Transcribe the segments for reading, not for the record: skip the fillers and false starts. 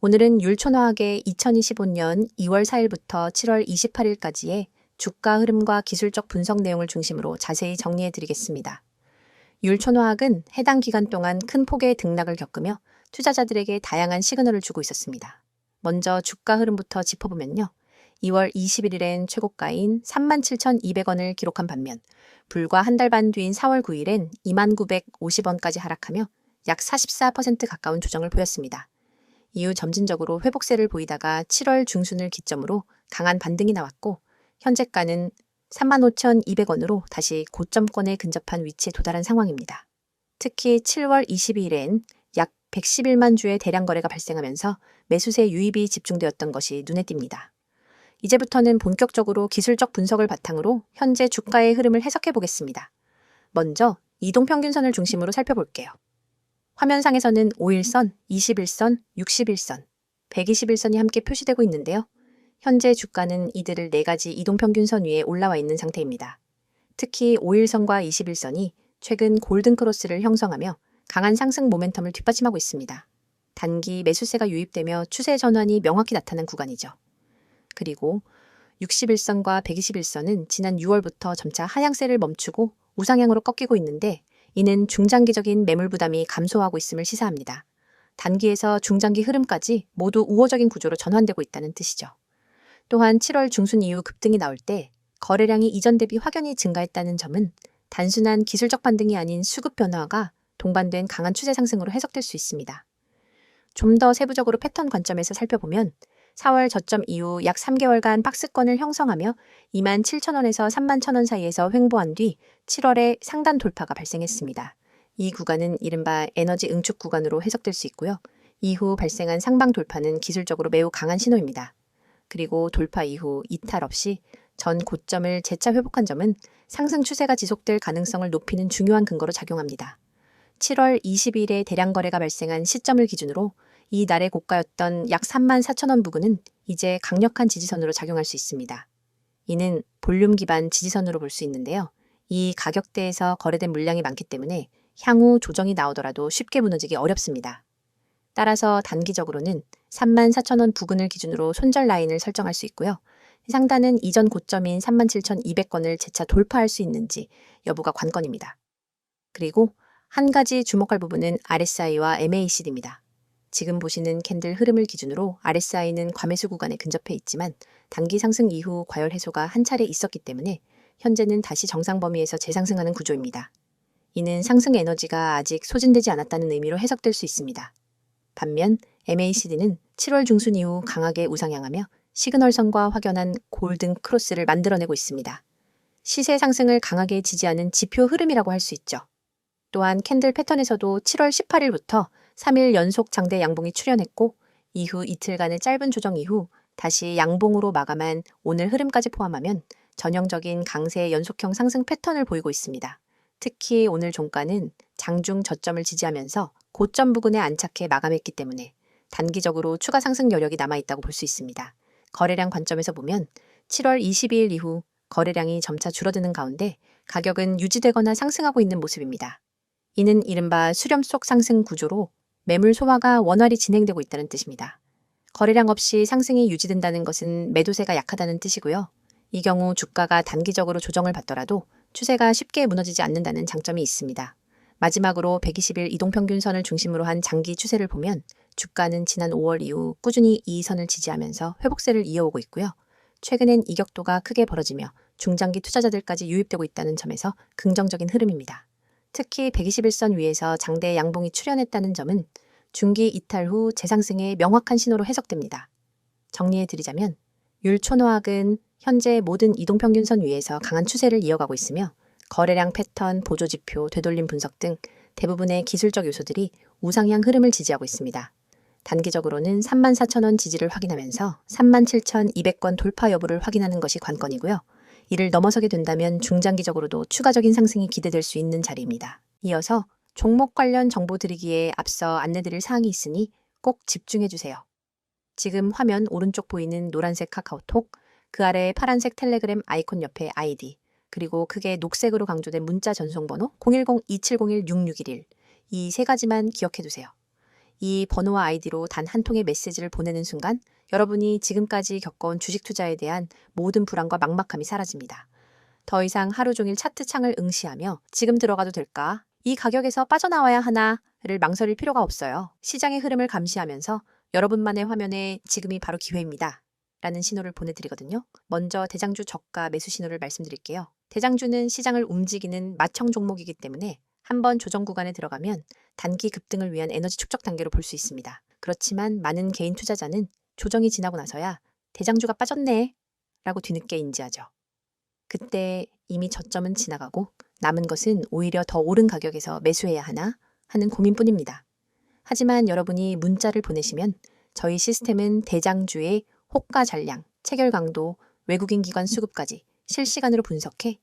오늘은 율촌화학의 2025년 2월 4일부터 7월 28일까지의 주가 흐름과 기술적 분석 내용을 중심으로 자세히 정리해 드리겠습니다. 율촌화학은 해당 기간 동안 큰 폭의 등락을 겪으며 투자자들에게 다양한 시그널을 주고 있었습니다. 먼저 주가 흐름부터 짚어보면요. 2월 21일엔 최고가인 37,200원을 기록한 반면 불과 한 달 반 뒤인 4월 9일엔 2950원까지 하락하며 약 44% 가까운 조정을 보였습니다. 이후 점진적으로 회복세를 보이다가 7월 중순을 기점으로 강한 반등이 나왔고 현재가는 35,200원으로 다시 고점권에 근접한 위치에 도달한 상황입니다. 특히 7월 22일엔 약 111만 주의 대량 거래가 발생하면서 매수세 유입이 집중되었던 것이 눈에 띕니다. 이제부터는 본격적으로 기술적 분석을 바탕으로 현재 주가의 흐름을 해석해 보겠습니다. 먼저 이동평균선을 중심으로 살펴볼게요. 화면상에서는 5일선, 21선, 61선, 121선이 함께 표시되고 있는데요. 현재 주가는 이들을 4가지 이동평균선 위에 올라와 있는 상태입니다. 특히 5일선과 21선이 최근 골든크로스를 형성하며 강한 상승 모멘텀을 뒷받침하고 있습니다. 단기 매수세가 유입되며 추세 전환이 명확히 나타난 구간이죠. 그리고 61선과 121선은 지난 6월부터 점차 하향세를 멈추고 우상향으로 꺾이고 있는데 이는 중장기적인 매물 부담이 감소하고 있음을 시사합니다. 단기에서 중장기 흐름까지 모두 우호적인 구조로 전환되고 있다는 뜻이죠. 또한 7월 중순 이후 급등이 나올 때 거래량이 이전 대비 확연히 증가했다는 점은 단순한 기술적 반등이 아닌 수급 변화가 동반된 강한 추세 상승으로 해석될 수 있습니다. 좀 더 세부적으로 패턴 관점에서 살펴보면 4월 저점 이후 약 3개월간 박스권을 형성하며 27,000원에서 31,000원 사이에서 횡보한 뒤 7월에 상단 돌파가 발생했습니다. 이 구간은 이른바 에너지 응축 구간으로 해석될 수 있고요. 이후 발생한 상방 돌파는 기술적으로 매우 강한 신호입니다. 그리고 돌파 이후 이탈 없이 전 고점을 재차 회복한 점은 상승 추세가 지속될 가능성을 높이는 중요한 근거로 작용합니다. 7월 20일에 대량 거래가 발생한 시점을 기준으로 이 날의 고가였던 약 34,000원 부근은 이제 강력한 지지선으로 작용할 수 있습니다. 이는 볼륨 기반 지지선으로 볼 수 있는데요. 이 가격대에서 거래된 물량이 많기 때문에 향후 조정이 나오더라도 쉽게 무너지기 어렵습니다. 따라서 단기적으로는 34,000원 부근을 기준으로 손절 라인을 설정할 수 있고요. 상단은 이전 고점인 37,200원을 재차 돌파할 수 있는지 여부가 관건입니다. 그리고 한 가지 주목할 부분은 RSI와 MACD입니다. 지금 보시는 캔들 흐름을 기준으로 RSI는 과매수 구간에 근접해 있지만 단기 상승 이후 과열 해소가 한 차례 있었기 때문에 현재는 다시 정상 범위에서 재상승하는 구조입니다. 이는 상승 에너지가 아직 소진되지 않았다는 의미로 해석될 수 있습니다. 반면 MACD는 7월 중순 이후 강하게 우상향하며 시그널선과 확연한 골든 크로스를 만들어내고 있습니다. 시세 상승을 강하게 지지하는 지표 흐름이라고 할 수 있죠. 또한 캔들 패턴에서도 7월 18일부터 3일 연속 장대 양봉이 출현했고 이후 이틀간의 짧은 조정 이후 다시 양봉으로 마감한 오늘 흐름까지 포함하면 전형적인 강세 연속형 상승 패턴을 보이고 있습니다. 특히 오늘 종가는 장중 저점을 지지하면서 고점 부근에 안착해 마감했기 때문에 단기적으로 추가 상승 여력이 남아있다고 볼 수 있습니다. 거래량 관점에서 보면 7월 22일 이후 거래량이 점차 줄어드는 가운데 가격은 유지되거나 상승하고 있는 모습입니다. 이는 이른바 수렴 속 상승 구조로 매물 소화가 원활히 진행되고 있다는 뜻입니다. 거래량 없이 상승이 유지된다는 것은 매도세가 약하다는 뜻이고요. 이 경우 주가가 단기적으로 조정을 받더라도 추세가 쉽게 무너지지 않는다는 장점이 있습니다. 마지막으로 120일 이동평균선을 중심으로 한 장기 추세를 보면 주가는 지난 5월 이후 꾸준히 이 선을 지지하면서 회복세를 이어오고 있고요. 최근엔 이격도가 크게 벌어지며 중장기 투자자들까지 유입되고 있다는 점에서 긍정적인 흐름입니다. 특히 121선 위에서 장대 양봉이 출현했다는 점은 중기 이탈 후 재상승의 명확한 신호로 해석됩니다. 정리해드리자면 율촌화학은 현재 모든 이동평균선 위에서 강한 추세를 이어가고 있으며 거래량 패턴, 보조지표, 되돌림 분석 등 대부분의 기술적 요소들이 우상향 흐름을 지지하고 있습니다. 단기적으로는 34,000원 지지를 확인하면서 37,200원 돌파 여부를 확인하는 것이 관건이고요. 이를 넘어서게 된다면 중장기적으로도 추가적인 상승이 기대될 수 있는 자리입니다. 이어서 종목 관련 정보 드리기에 앞서 안내드릴 사항이 있으니 꼭 집중해주세요. 지금 화면 오른쪽 보이는 노란색 카카오톡, 그 아래 파란색 텔레그램 아이콘 옆에 아이디, 그리고 크게 녹색으로 강조된 문자 전송번호 010-2701-6611, 이 세 가지만 기억해두세요. 이 번호와 아이디로 단 한 통의 메시지를 보내는 순간 여러분이 지금까지 겪어온 주식 투자에 대한 모든 불안과 막막함이 사라집니다. 더 이상 하루 종일 차트 창을 응시하며 지금 들어가도 될까? 이 가격에서 빠져나와야 하나를 망설일 필요가 없어요. 시장의 흐름을 감시하면서 여러분만의 화면에 지금이 바로 기회입니다. 라는 신호를 보내드리거든요. 먼저 대장주 저가 매수 신호를 말씀드릴게요. 대장주는 시장을 움직이는 맏형 종목이기 때문에 한번 조정 구간에 들어가면 단기 급등을 위한 에너지 축적 단계로 볼 수 있습니다. 그렇지만 많은 개인 투자자는 조정이 지나고 나서야 대장주가 빠졌네 라고 뒤늦게 인지하죠. 그때 이미 저점은 지나가고 남은 것은 오히려 더 오른 가격에서 매수해야 하나 하는 고민뿐입니다. 하지만 여러분이 문자를 보내시면 저희 시스템은 대장주의 호가 잔량, 체결 강도, 외국인 기관 수급까지 실시간으로 분석해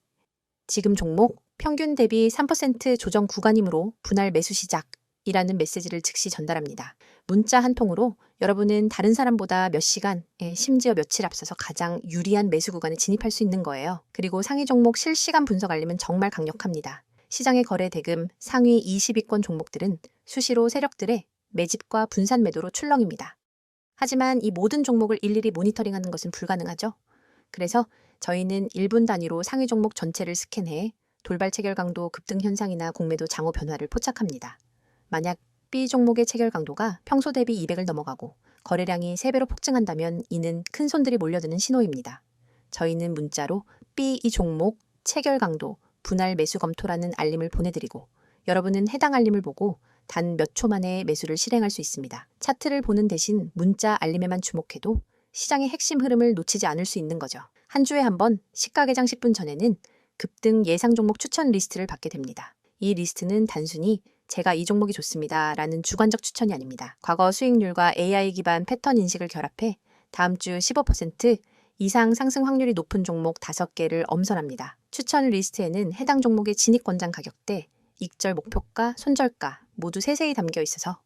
지금 종목 평균 대비 3% 조정 구간이므로 분할 매수 시작이라는 메시지를 즉시 전달합니다. 문자 한 통으로 여러분은 다른 사람보다 몇 시간, 심지어 며칠 앞서서 가장 유리한 매수 구간에 진입할 수 있는 거예요. 그리고 상위 종목 실시간 분석 알림은 정말 강력합니다. 시장의 거래 대금 상위 20위권 종목들은 수시로 세력들의 매집과 분산 매도로 출렁입니다. 하지만 이 모든 종목을 일일이 모니터링하는 것은 불가능하죠. 그래서 저희는 1분 단위로 상위 종목 전체를 스캔해 돌발 체결 강도 급등 현상이나 공매도 장호 변화를 포착합니다. 만약 B 종목의 체결 강도가 평소 대비 200을 넘어가고 거래량이 3배로 폭증한다면 이는 큰 손들이 몰려드는 신호입니다. 저희는 문자로 B 이 종목 체결 강도 분할 매수 검토라는 알림을 보내드리고 여러분은 해당 알림을 보고 단 몇 초 만에 매수를 실행할 수 있습니다. 차트를 보는 대신 문자 알림에만 주목해도 시장의 핵심 흐름을 놓치지 않을 수 있는 거죠. 한 주에 한 번 시가 개장 10분 전에는 급등 예상 종목 추천 리스트를 받게 됩니다. 이 리스트는 단순히 제가 이 종목이 좋습니다 라는 주관적 추천이 아닙니다. 과거 수익률과 AI 기반 패턴 인식을 결합해 다음 주 15% 이상 상승 확률이 높은 종목 5개를 엄선합니다. 추천 리스트에는 해당 종목의 진입 권장 가격대, 익절 목표가, 손절가 모두 세세히 담겨 있어서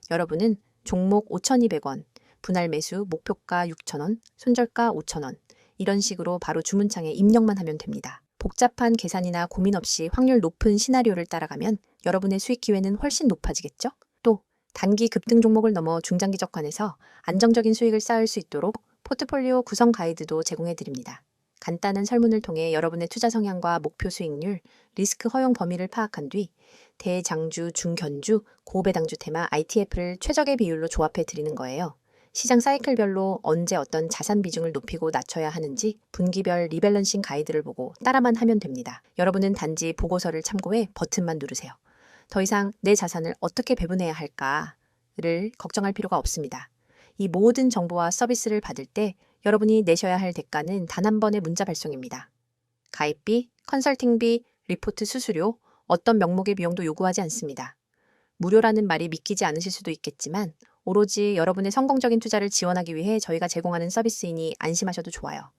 여러분은 종목 5,200원, 분할 매수 목표가 6,000원, 손절가 5,000원 이런 식으로 바로 주문창에 입력만 하면 됩니다. 복잡한 계산이나 고민 없이 확률 높은 시나리오를 따라가면 여러분의 수익 기회는 훨씬 높아지겠죠? 또 단기 급등 종목을 넘어 중장기적 관에서 안정적인 수익을 쌓을 수 있도록 포트폴리오 구성 가이드도 제공해 드립니다. 간단한 설문을 통해 여러분의 투자 성향과 목표 수익률, 리스크 허용 범위를 파악한 뒤 대장주, 중견주, 고배당주 테마 ITF를 최적의 비율로 조합해 드리는 거예요. 시장 사이클별로 언제 어떤 자산 비중을 높이고 낮춰야 하는지 분기별 리밸런싱 가이드를 보고 따라만 하면 됩니다. 여러분은 단지 보고서를 참고해 버튼만 누르세요. 더 이상 내 자산을 어떻게 배분해야 할까를 걱정할 필요가 없습니다. 이 모든 정보와 서비스를 받을 때 여러분이 내셔야 할 대가는 단 한 번의 문자 발송입니다. 가입비, 컨설팅비, 리포트 수수료, 어떤 명목의 비용도 요구하지 않습니다. 무료라는 말이 믿기지 않으실 수도 있겠지만 오로지 여러분의 성공적인 투자를 지원하기 위해 저희가 제공하는 서비스이니 안심하셔도 좋아요.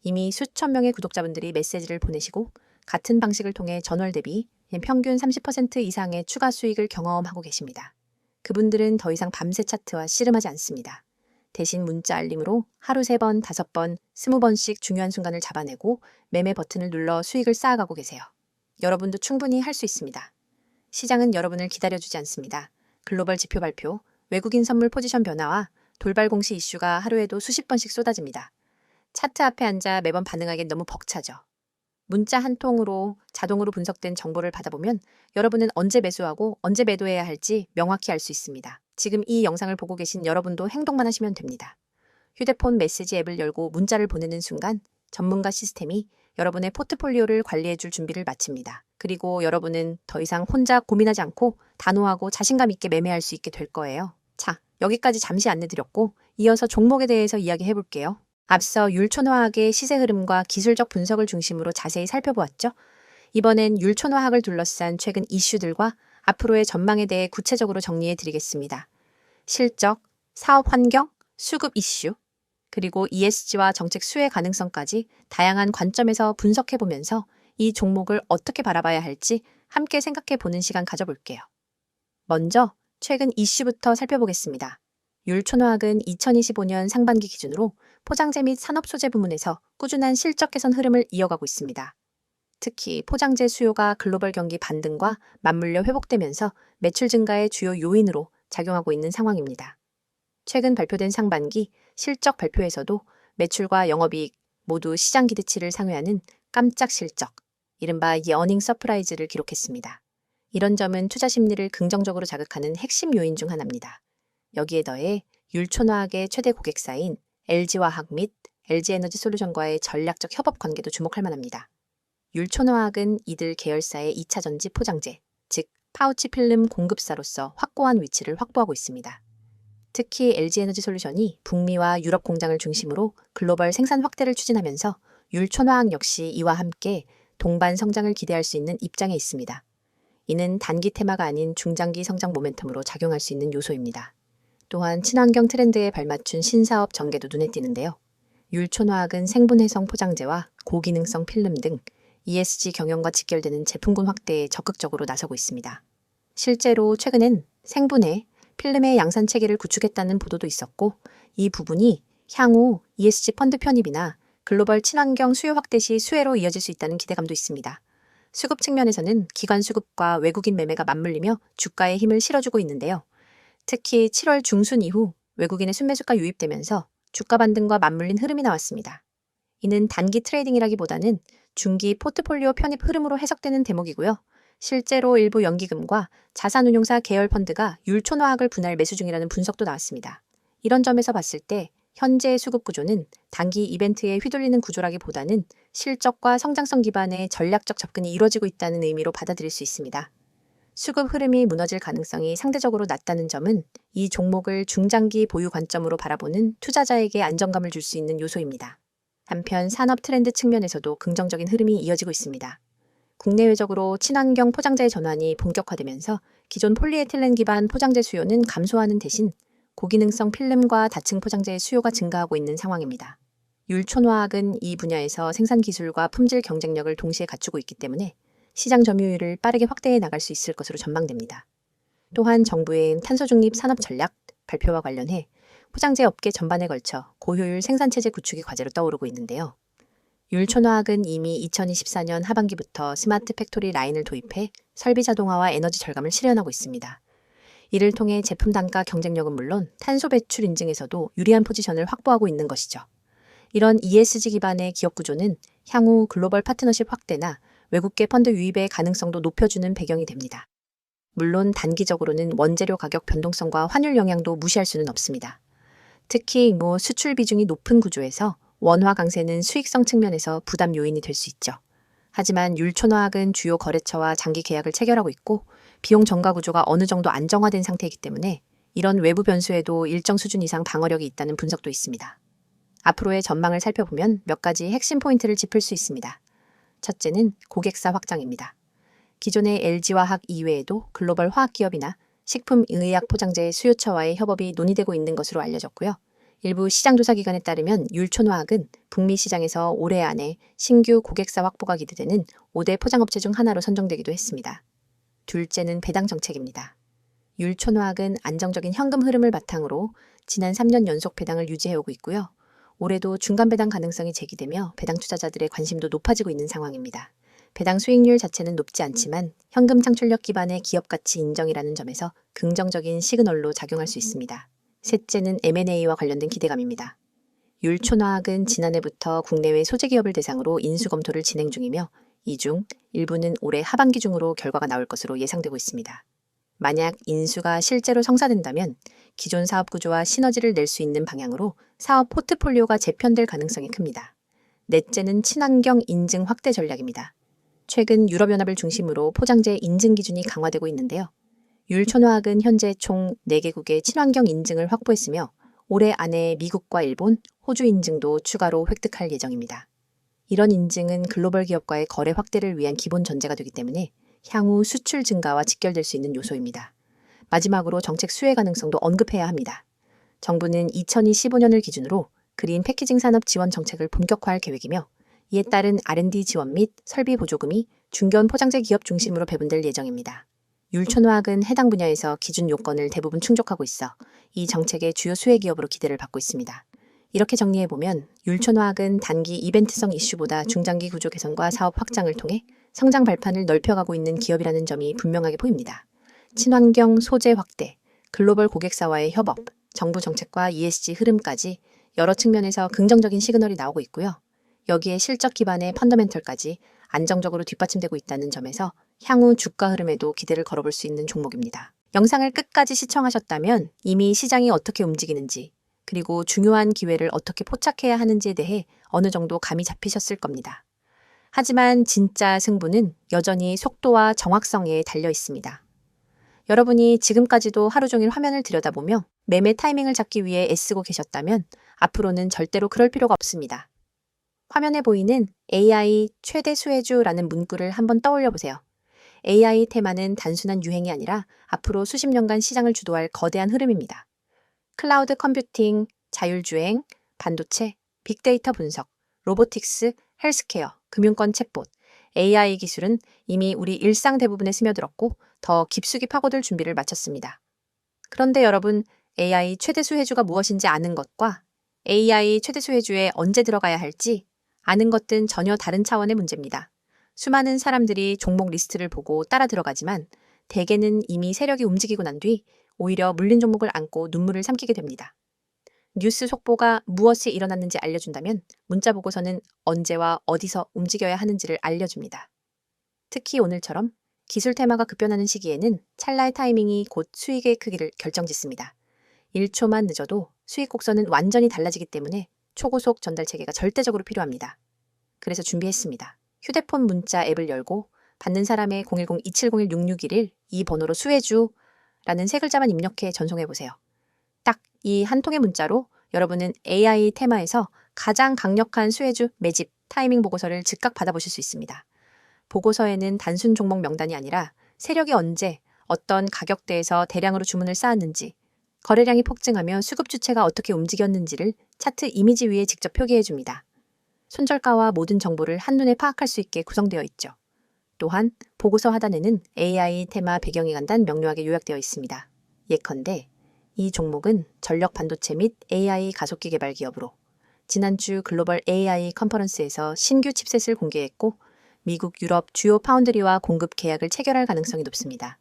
이미 수천 명의 구독자분들이 메시지를 보내시고 같은 방식을 통해 전월 대비 평균 30% 이상의 추가 수익을 경험하고 계십니다. 그분들은 더 이상 밤새 차트와 씨름하지 않습니다. 대신 문자 알림으로 하루 3번, 5번, 20번씩 중요한 순간을 잡아내고 매매 버튼을 눌러 수익을 쌓아가고 계세요. 여러분도 충분히 할 수 있습니다. 시장은 여러분을 기다려주지 않습니다. 글로벌 지표 발표, 외국인 선물 포지션 변화와 돌발 공시 이슈가 하루에도 수십 번씩 쏟아집니다. 차트 앞에 앉아 매번 반응하기엔 너무 벅차죠. 문자 한 통으로 자동으로 분석된 정보를 받아보면 여러분은 언제 매수하고 언제 매도해야 할지 명확히 알 수 있습니다. 지금 이 영상을 보고 계신 여러분도 행동만 하시면 됩니다. 휴대폰 메시지 앱을 열고 문자를 보내는 순간 전문가 시스템이 여러분의 포트폴리오를 관리해줄 준비를 마칩니다. 그리고 여러분은 더 이상 혼자 고민하지 않고 단호하고 자신감 있게 매매할 수 있게 될 거예요. 자, 여기까지 잠시 안내드렸고 이어서 종목에 대해서 이야기해 볼게요. 앞서 율촌화학의 시세 흐름과 기술적 분석을 중심으로 자세히 살펴보았죠. 이번엔 율촌화학을 둘러싼 최근 이슈들과 앞으로의 전망에 대해 구체적으로 정리해 드리겠습니다. 실적, 사업 환경, 수급 이슈, 그리고 ESG와 정책 수혜 가능성까지 다양한 관점에서 분석해 보면서 이 종목을 어떻게 바라봐야 할지 함께 생각해 보는 시간 가져볼게요. 먼저 최근 이슈부터 살펴보겠습니다. 율촌화학은 2025년 상반기 기준으로 포장재 및 산업소재 부문에서 꾸준한 실적 개선 흐름을 이어가고 있습니다. 특히 포장재 수요가 글로벌 경기 반등과 맞물려 회복되면서 매출 증가의 주요 요인으로 작용하고 있는 상황입니다. 최근 발표된 상반기 실적 발표에서도 매출과 영업이익 모두 시장 기대치를 상회하는 깜짝 실적, 이른바 어닝 서프라이즈를 기록했습니다. 이런 점은 투자 심리를 긍정적으로 자극하는 핵심 요인 중 하나입니다. 여기에 더해 율촌화학의 최대 고객사인 LG화학 및 LG에너지솔루션과의 전략적 협업 관계도 주목할 만합니다. 율촌화학은 이들 계열사의 2차 전지 포장재, 즉 파우치 필름 공급사로서 확고한 위치를 확보하고 있습니다. 특히 LG에너지솔루션이 북미와 유럽 공장을 중심으로 글로벌 생산 확대를 추진하면서 율촌화학 역시 이와 함께 동반 성장을 기대할 수 있는 입장에 있습니다. 이는 단기 테마가 아닌 중장기 성장 모멘텀으로 작용할 수 있는 요소입니다. 또한 친환경 트렌드에 발맞춘 신사업 전개도 눈에 띄는데요. 율촌화학은 생분해성 포장재와 고기능성 필름 등 ESG 경영과 직결되는 제품군 확대에 적극적으로 나서고 있습니다. 실제로 최근엔 생분해, 필름의 양산 체계를 구축했다는 보도도 있었고, 이 부분이 향후 ESG 펀드 편입이나 글로벌 친환경 수요 확대 시 수혜로 이어질 수 있다는 기대감도 있습니다. 수급 측면에서는 기관 수급과 외국인 매매가 맞물리며 주가에 힘을 실어주고 있는데요. 특히 7월 중순 이후 외국인의 순매수가 유입되면서 주가 반등과 맞물린 흐름이 나왔습니다. 이는 단기 트레이딩이라기보다는 중기 포트폴리오 편입 흐름으로 해석되는 대목이고요. 실제로 일부 연기금과 자산운용사 계열 펀드가 율촌화학을 분할 매수 중이라는 분석도 나왔습니다. 이런 점에서 봤을 때 현재의 수급 구조는 단기 이벤트에 휘둘리는 구조라기보다는 실적과 성장성 기반의 전략적 접근이 이루어지고 있다는 의미로 받아들일 수 있습니다. 수급 흐름이 무너질 가능성이 상대적으로 낮다는 점은 이 종목을 중장기 보유 관점으로 바라보는 투자자에게 안정감을 줄 수 있는 요소입니다. 한편 산업 트렌드 측면에서도 긍정적인 흐름이 이어지고 있습니다. 국내외적으로 친환경 포장재의 전환이 본격화되면서 기존 폴리에틸렌 기반 포장재 수요는 감소하는 대신 고기능성 필름과 다층 포장재의 수요가 증가하고 있는 상황입니다. 율촌화학은 이 분야에서 생산 기술과 품질 경쟁력을 동시에 갖추고 있기 때문에 시장 점유율을 빠르게 확대해 나갈 수 있을 것으로 전망됩니다. 또한 정부의 탄소 중립 산업 전략 발표와 관련해 포장재 업계 전반에 걸쳐 고효율 생산체제 구축이 과제로 떠오르고 있는데요. 율촌화학은 이미 2024년 하반기부터 스마트 팩토리 라인을 도입해 설비 자동화와 에너지 절감을 실현하고 있습니다. 이를 통해 제품 단가 경쟁력은 물론 탄소 배출 인증에서도 유리한 포지션을 확보하고 있는 것이죠. 이런 ESG 기반의 기업 구조는 향후 글로벌 파트너십 확대나 외국계 펀드 유입의 가능성도 높여주는 배경이 됩니다. 물론 단기적으로는 원재료 가격 변동성과 환율 영향도 무시할 수는 없습니다. 특히 수출 비중이 높은 구조에서 원화 강세는 수익성 측면에서 부담 요인이 될 수 있죠. 하지만 율촌화학은 주요 거래처와 장기 계약을 체결하고 있고 비용 전가 구조가 어느 정도 안정화된 상태이기 때문에 이런 외부 변수에도 일정 수준 이상 방어력이 있다는 분석도 있습니다. 앞으로의 전망을 살펴보면 몇 가지 핵심 포인트를 짚을 수 있습니다. 첫째는 고객사 확장입니다. 기존의 LG화학 이외에도 글로벌 화학기업이나 식품의약 포장재 수요처와의 협업이 논의되고 있는 것으로 알려졌고요. 일부 시장조사기관에 따르면 율촌화학은 북미 시장에서 올해 안에 신규 고객사 확보가 기대되는 5대 포장업체 중 하나로 선정되기도 했습니다. 둘째는 배당 정책입니다. 율촌화학은 안정적인 현금 흐름을 바탕으로 지난 3년 연속 배당을 유지해오고 있고요. 올해도 중간 배당 가능성이 제기되며 배당 투자자들의 관심도 높아지고 있는 상황입니다. 배당 수익률 자체는 높지 않지만 현금 창출력 기반의 기업 가치 인정이라는 점에서 긍정적인 시그널로 작용할 수 있습니다. 셋째는 M&A와 관련된 기대감입니다. 율촌화학은 지난해부터 국내외 소재기업을 대상으로 인수 검토를 진행 중이며 이 중 일부는 올해 하반기 중으로 결과가 나올 것으로 예상되고 있습니다. 만약 인수가 실제로 성사된다면 기존 사업 구조와 시너지를 낼 수 있는 방향으로 사업 포트폴리오가 재편될 가능성이 큽니다. 넷째는 친환경 인증 확대 전략입니다. 최근 유럽연합을 중심으로 포장재 인증 기준이 강화되고 있는데요. 율촌화학은 현재 총 4개국의 친환경 인증을 확보했으며 올해 안에 미국과 일본, 호주 인증도 추가로 획득할 예정입니다. 이런 인증은 글로벌 기업과의 거래 확대를 위한 기본 전제가 되기 때문에 향후 수출 증가와 직결될 수 있는 요소입니다. 마지막으로 정책 수혜 가능성도 언급해야 합니다. 정부는 2025년을 기준으로 그린 패키징 산업 지원 정책을 본격화할 계획이며 이에 따른 R&D 지원 및 설비 보조금이 중견 포장재 기업 중심으로 배분될 예정입니다. 율촌화학은 해당 분야에서 기준 요건을 대부분 충족하고 있어 이 정책의 주요 수혜 기업으로 기대를 받고 있습니다. 이렇게 정리해보면 율촌화학은 단기 이벤트성 이슈보다 중장기 구조 개선과 사업 확장을 통해 성장 발판을 넓혀가고 있는 기업이라는 점이 분명하게 보입니다. 친환경 소재 확대, 글로벌 고객사와의 협업, 정부 정책과 ESG 흐름까지 여러 측면에서 긍정적인 시그널이 나오고 있고요. 여기에 실적 기반의 펀더멘털까지 안정적으로 뒷받침되고 있다는 점에서 향후 주가 흐름에도 기대를 걸어볼 수 있는 종목입니다. 영상을 끝까지 시청하셨다면 이미 시장이 어떻게 움직이는지, 그리고 중요한 기회를 어떻게 포착해야 하는지에 대해 어느 정도 감이 잡히셨을 겁니다. 하지만 진짜 승부는 여전히 속도와 정확성에 달려 있습니다. 여러분이 지금까지도 하루 종일 화면을 들여다보며 매매 타이밍을 잡기 위해 애쓰고 계셨다면 앞으로는 절대로 그럴 필요가 없습니다. 화면에 보이는 AI 최대 수혜주라는 문구를 한번 떠올려 보세요. AI 테마는 단순한 유행이 아니라 앞으로 수십 년간 시장을 주도할 거대한 흐름입니다. 클라우드 컴퓨팅, 자율주행, 반도체, 빅데이터 분석, 로보틱스, 헬스케어, 금융권 챗봇, AI 기술은 이미 우리 일상 대부분에 스며들었고 더 깊숙이 파고들 준비를 마쳤습니다. 그런데 여러분, AI 최대 수혜주가 무엇인지 아는 것과 AI 최대 수혜주에 언제 들어가야 할지 아는 것은 전혀 다른 차원의 문제입니다. 수많은 사람들이 종목 리스트를 보고 따라 들어가지만 대개는 이미 세력이 움직이고 난 뒤 오히려 물린 종목을 안고 눈물을 삼키게 됩니다. 뉴스 속보가 무엇이 일어났는지 알려준다면 문자 보고서는 언제와 어디서 움직여야 하는지를 알려줍니다. 특히 오늘처럼 기술 테마가 급변하는 시기에는 찰나의 타이밍이 곧 수익의 크기를 결정짓습니다. 1초만 늦어도 수익 곡선은 완전히 달라지기 때문에 초고속 전달 체계가 절대적으로 필요합니다. 그래서 준비했습니다. 휴대폰 문자 앱을 열고 받는 사람의 010-2701-6611 이 번호로 수혜주라는 세 글자만 입력해 전송해보세요. 딱 이 한 통의 문자로 여러분은 AI 테마에서 가장 강력한 수혜주 매집 타이밍 보고서를 즉각 받아보실 수 있습니다. 보고서에는 단순 종목 명단이 아니라 세력이 언제 어떤 가격대에서 대량으로 주문을 쌓았는지, 거래량이 폭증하며 수급 주체가 어떻게 움직였는지를 차트 이미지 위에 직접 표기해줍니다. 손절가와 모든 정보를 한눈에 파악할 수 있게 구성되어 있죠. 또한 보고서 하단에는 AI 테마 배경이 간단 명료하게 요약되어 있습니다. 예컨대 이 종목은 전력 반도체 및 AI 가속기 개발 기업으로 지난주 글로벌 AI 컨퍼런스에서 신규 칩셋을 공개했고 미국, 유럽 주요 파운드리와 공급 계약을 체결할 가능성이 높습니다.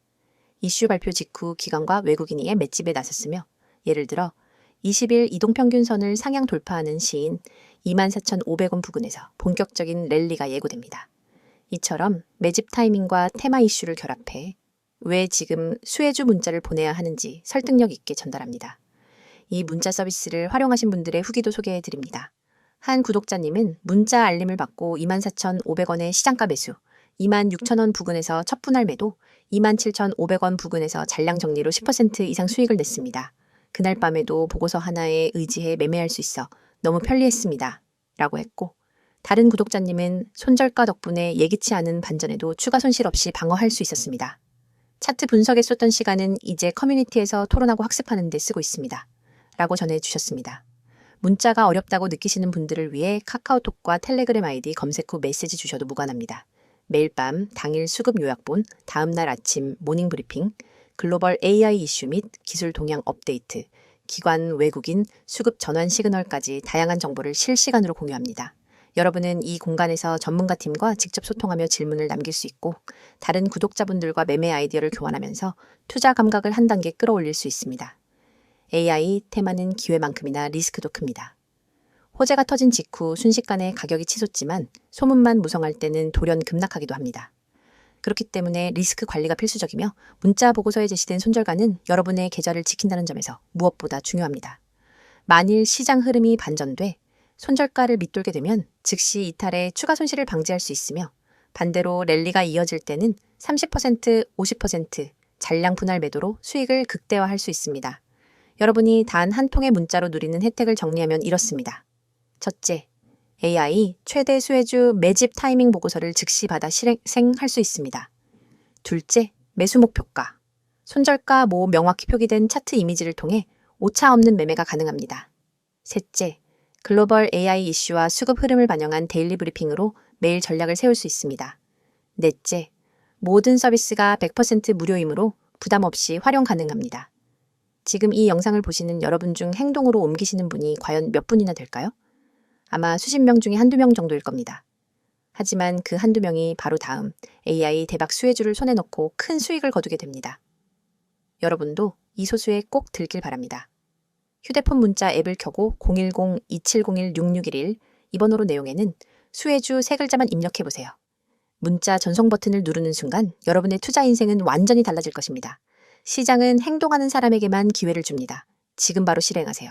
이슈 발표 직후 기관과 외국인이 맷집에 나섰으며 예를 들어 20일 이동평균선을 상향 돌파하는 시인 24,500원 부근에서 본격적인 랠리가 예고됩니다. 이처럼 매집 타이밍과 테마 이슈를 결합해 왜 지금 수혜주 문자를 보내야 하는지 설득력 있게 전달합니다. 이 문자 서비스를 활용하신 분들의 후기도 소개해드립니다. 한 구독자님은 문자 알림을 받고 24,500원의 시장가 매수, 26,000원 부근에서 첫 분할 매도, 27,500원 부근에서 잔량 정리로 10% 이상 수익을 냈습니다. 그날 밤에도 보고서 하나에 의지해 매매할 수 있어 너무 편리했습니다. 라고 했고, 다른 구독자님은 손절가 덕분에 예기치 않은 반전에도 추가 손실 없이 방어할 수 있었습니다. 차트 분석에 쏟던 시간은 이제 커뮤니티에서 토론하고 학습하는 데 쓰고 있습니다. 라고 전해주셨습니다. 문자가 어렵다고 느끼시는 분들을 위해 카카오톡과 텔레그램 아이디 검색 후 메시지 주셔도 무관합니다. 매일 밤 당일 수급 요약본, 다음날 아침 모닝 브리핑, 글로벌 AI 이슈 및 기술 동향 업데이트, 기관, 외국인, 수급 전환 시그널까지 다양한 정보를 실시간으로 공유합니다. 여러분은 이 공간에서 전문가팀과 직접 소통하며 질문을 남길 수 있고 다른 구독자분들과 매매 아이디어를 교환하면서 투자 감각을 한 단계 끌어올릴 수 있습니다. AI 테마는 기회만큼이나 리스크도 큽니다. 호재가 터진 직후 순식간에 가격이 치솟지만 소문만 무성할 때는 돌연 급락하기도 합니다. 그렇기 때문에 리스크 관리가 필수적이며 문자 보고서에 제시된 손절가는 여러분의 계좌를 지킨다는 점에서 무엇보다 중요합니다. 만일 시장 흐름이 반전돼 손절가를 밑돌게 되면 즉시 이탈해 추가 손실을 방지할 수 있으며 반대로 랠리가 이어질 때는 30%, 50% 잔량 분할 매도로 수익을 극대화할 수 있습니다. 여러분이 단 한 통의 문자로 누리는 혜택을 정리하면 이렇습니다. 첫째, AI 최대 수혜주 매집 타이밍 보고서를 즉시 받아 실행할 수 있습니다. 둘째, 매수 목표가. 손절가 모 명확히 표기된 차트 이미지를 통해 오차 없는 매매가 가능합니다. 셋째, 글로벌 AI 이슈와 수급 흐름을 반영한 데일리 브리핑으로 매일 전략을 세울 수 있습니다. 넷째, 모든 서비스가 100% 무료이므로 부담 없이 활용 가능합니다. 지금 이 영상을 보시는 여러분 중 행동으로 옮기시는 분이 과연 몇 분이나 될까요? 아마 수십 명 중에 한두 명 정도일 겁니다. 하지만 그 한두 명이 바로 다음 AI 대박 수혜주를 손에 넣고 큰 수익을 거두게 됩니다. 여러분도 이 소수에 꼭 들길 바랍니다. 휴대폰 문자 앱을 켜고 010-2701-6611 이 번호로 내용에는 수혜주 세 글자만 입력해보세요. 문자 전송 버튼을 누르는 순간 여러분의 투자 인생은 완전히 달라질 것입니다. 시장은 행동하는 사람에게만 기회를 줍니다. 지금 바로 실행하세요.